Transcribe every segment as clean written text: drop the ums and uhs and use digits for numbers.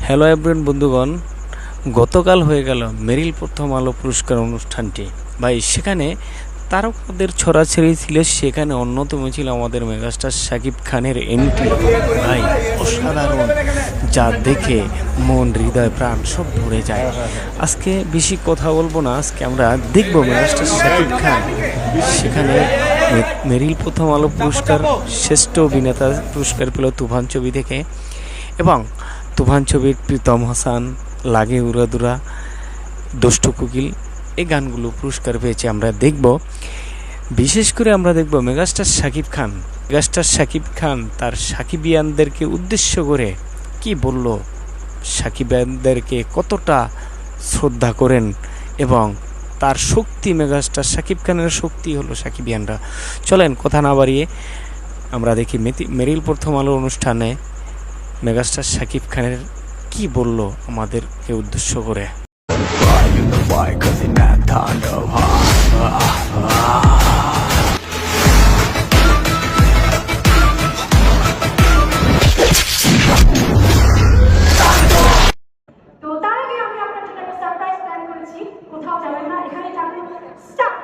Hello everyone বন্ধুগণ, গতকাল হয়ে গেল মেরিল প্রথম আলো পুরস্কার অনুষ্ঠানটি। ভাই সেখানে তারকাদের ছড়াছড়ি ছিল, সেখানে অন্যতম ছিল আমাদের মেগাস্টার শাকিব খানের এন্ট্রি। ভাই অসাধারণ, যা দেখে মন হৃদয় প্রাণ সব ভরে যায়। আজকে বেশি কথা বলবো না, আজকে আমরা দেখবো মেগাস্টার শাকিব খান সেখানে মেরিল প্রথম আলো পুরস্কার শ্রেষ্ঠ অভিনেতা পুরস্কার পেল তুফান ছবি থেকে, এবং তুফান ছবির প্রীতম হাসান, লাগে উড়াদুরা, দুষ্ট কোকিল এই গানগুলো পুরস্কার পেয়েছে। আমরা দেখব, বিশেষ করে আমরা দেখব মেগাস্টার শাকিব খান তার সাকিবিয়ানদেরকে উদ্দেশ্য করে কি বলল, সাকিবিয়ানদেরকে কতটা শ্রদ্ধা করেন, এবং তার শক্তি, মেগাস্টার শাকিব খানের শক্তি হলো সাকিবিয়ানরা। চলেন কথা না বাড়িয়ে আমরা দেখি মেরিল প্রথম আলো অনুষ্ঠানে মেগাস্টার শাকিব খানের কি বলল আমাদেরকে উদ্দেশ্য করে। তো তার আগে আমি আপনার জন্য একটা সারপ্রাইজ প্ল্যান করেছি। কোথাও যাবেন না, এখানে থাকুন। স্টার্ট।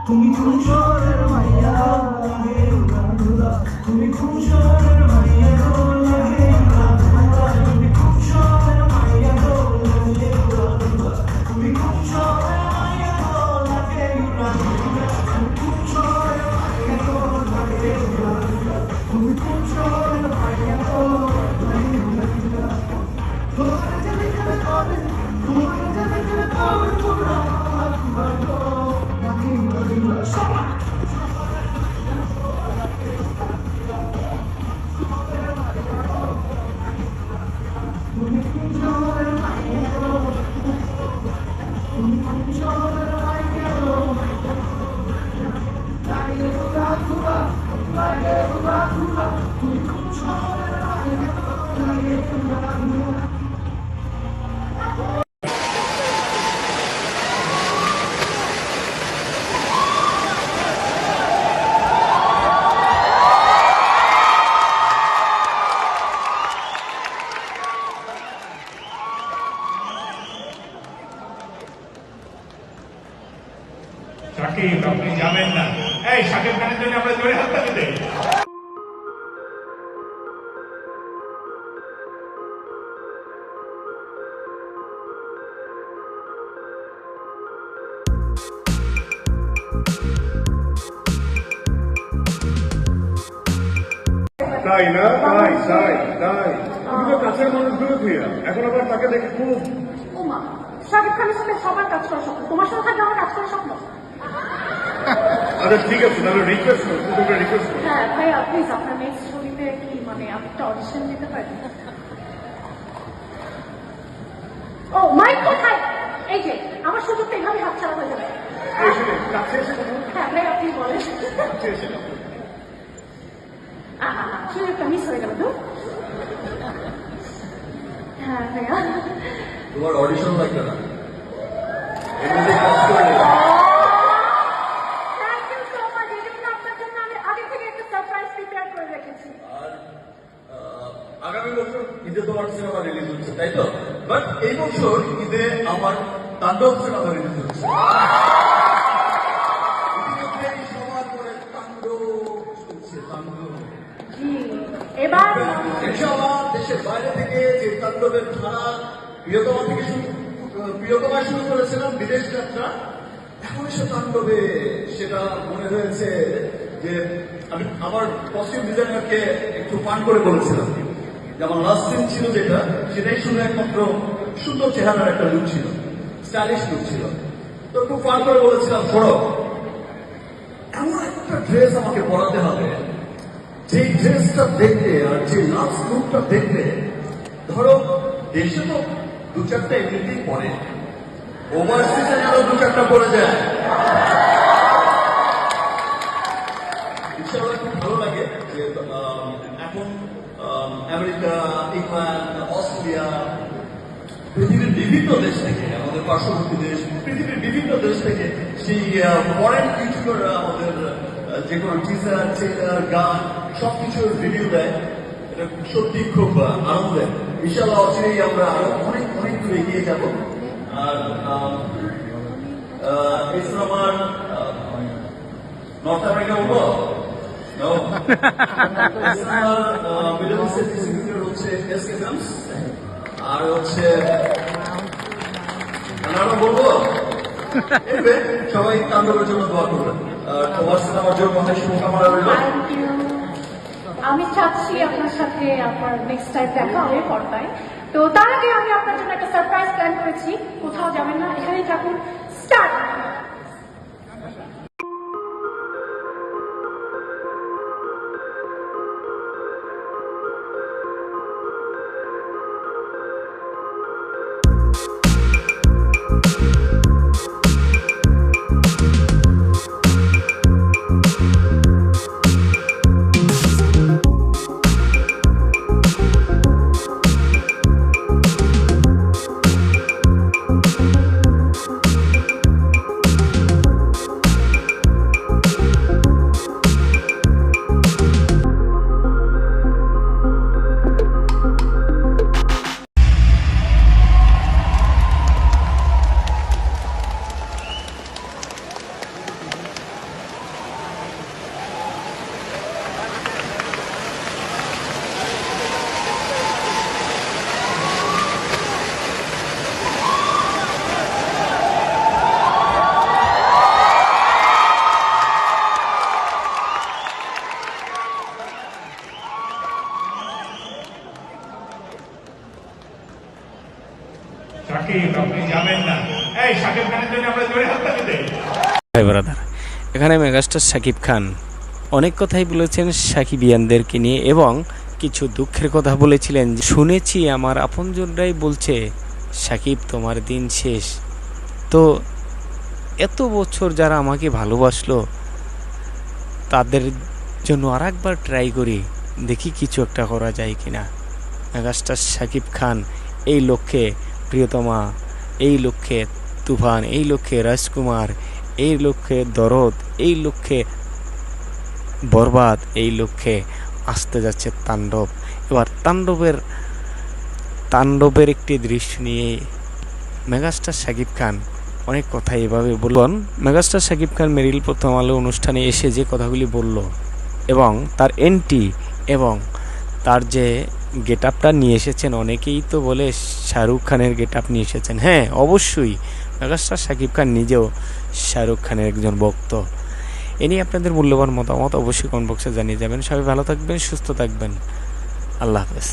তুমি খুশরের মাইয়া লাগে উড়াদুরা, তুমি খুশরের মাইয়া লাগে উড়াদুরা, তুমি খুশরের মাইয়া লাগে উড়াদুরা, তুমি খুশরের মাইয়া লাগে উড়াদুরা, তুমি খুশরের মাইয়া লাগে উড়াদুরা, তুমি খুশরের মাইয়া লাগে উড়াদুরা। তোমার জানি করে করে, তোমার জানি করে করে তোমরা শাকিব, আপনি যাবেন না। এই শাকিব খানের জন্য আমরা জোরে হাততালি দেই। তাই না? তাই তাই তাই তুমি তো কাছের মানুষ দূরে থুইয়া এখন আবার তাকে দেখে খুব ওমা, শাকিব খানের সাথে সবার কাজ করা স্বপ্ন, তোমার সাথে থাকলে আমার কাজ করা স্বপ্ন। আচ্ছা ঠিক আছে, তাহলে রিকোয়েস্ট করো, তুমি রিকোয়েস্ট করো। হ্যাঁ ভাইয়া, প্লিজ আপনার নেক্সট ছবিতে কি মানে আমি একটা অডিশন দিতে পারি? ও মাইক কোথায়? এই যে আমার সুযোগটা এইভাবে হাতছাড়া হয়ে যাবে। কাছে এসে কথা হ্যাঁ ভাই, আপনি বলেন। কাছে এসে কথা সুযোগটা মিস হয়ে গেল তো। হ্যাঁ ভাইয়া, তোমার অডিশন লাগবে না, এমনিতে কাজ করে নেবে। Thank you so much. এই জন্য আপনার জন্য আমি আগে থেকে একটা সারপ্রাইজ প্রিপেয়ার করে রেখেছি। আর আগামী বছর ঈদে তোমার সিনেমা রিলিজ হচ্ছে, তাই তো? বাট এই বছর ঈদে আমার তাণ্ডব সিনেমা রিলিজ হচ্ছে। ইতিমধ্যেই সবার করে তাণ্ডব চলছে, তাণ্ডব। জি, এবার ইনশাআল্লাহ দেশের বাইরে থেকে যে তাণ্ডবের ধারা প্রিয়তমা শুরু করেছিলাম বিদেশ যাত্রা, এখন সে তাণ্ডবে সেটা মনে হয়েছে যে আমি আমার কস্টিউম ডিজাইনারকে একটু পান করে বলেছিলাম যে আমার লাস্ট সিন ছিল যেটা, সেটাই শুধু একমাত্র সুন্দর চেহারার একটা লুক ছিল, স্টাইলিশ লুক ছিল। তো একটু পান করে বলেছিলাম ধরো এমন একটা ড্রেস আমাকে পরাতে হবে যে ড্রেসটা দেখলে আর যে লাস্ট লুকটা দেখলে, ধরো দেশে তো দু চারটা এমনিতেই পরে, ওভারসিজে আরো দু চারটা পরে যায়। ইনশাআল্লাহ খুব ভালো লাগে যে এখন আমেরিকা, ইংল্যান্ড, অস্ট্রেলিয়া, পৃথিবীর বিভিন্ন দেশ থেকে, আমাদের পার্শ্ববর্তী দেশ, পৃথিবীর বিভিন্ন দেশ থেকে সেই ফরেন ইউটিউবাররা আমাদের যে কোনো টিজার, ট্রেলার, গান সবকিছুর রিভিউ দেয়। এটা সত্যি খুব আনন্দের। ইনশাআল্লাহ অচিরেই আমরা আরো অনেক অনেক দূর এগিয়ে যাব। আর এই সিনেমার নর্থ আমেরিকা বলবো মিডল ইস্টের ডিস্ট্রিবিউটর হচ্ছে এসকে ফিল্মস, আর হচ্ছে আমরা বলবো Anyway, সবাই তাণ্ডবের জন্য দোয়া করবেন। তোমার সিনেমার জন্য অনেক শুভকামনা রইল। Thank you. আমি চাচ্ছি আপনার সাথে আপনার নেক্সট টাইম দেখা হবে পর্দায়। তো তার আগে আমি আপনার জন্য একটা সারপ্রাইজ প্ল্যান করেছি। কোথাও যাবেন না, এখানেই থাকুন। স্টার্ট। শাকিব, আপনি যাবেন না। এই শাকিব খানের জন্য আমরা জোরে হাততালি দেই। ভাই ব্রাদার, এখানে মেগাস্টার শাকিব খান অনেক কথাই বলেছেন সাকিবিয়ানদেরকে নিয়ে এবং কিছু দুঃখের কথা বলেছিলেন। শুনেছি আমার আপনজনরাই বলছে শাকিব তোমার দিন শেষ। তো এত বছর যারা আমাকে ভালোবাসলো তাদের জন্য আর একবার ট্রাই করি, দেখি কিছু একটা করা যায় কিনা। মেগাস্টার শাকিব খান এই লক্ষ্যে প্রিয়তমা, এই লক্ষ্যে তুফান, এই লক্ষ্যে রাজকুমার, এই লক্ষ্যে দরদ, এই লক্ষ্যে বরবাদ, এই লক্ষ্যে আসতে যাচ্ছে তাণ্ডব। এবার তাণ্ডবের একটি দৃশ্য নিয়ে মেগাস্টার শাকিব খান অনেক কথা এভাবে বললেন। মেগাস্টার শাকিব খান মেরিল প্রথম আলো অনুষ্ঠানে এসে যে কথাগুলি বলল এবং তার এন্ট্রি এবং তার যে গেট আপটা নিয়ে এসেছেন, অনেকেই তো বলে শাহরুখ খানের গেট আপ নিয়ে এসেছেন। হ্যাঁ, অবশ্যই মেগাস্টার শাকিব খান নিজেও শাহরুখ খানের একজন ভক্ত। এ নিয়ে আপনাদের মূল্যবান মতামত অবশ্যই কমেন্ট বক্সে জানিয়ে যাবেন। সবাই ভালো থাকবেন, সুস্থ থাকবেন। আল্লাহ হাফেজ।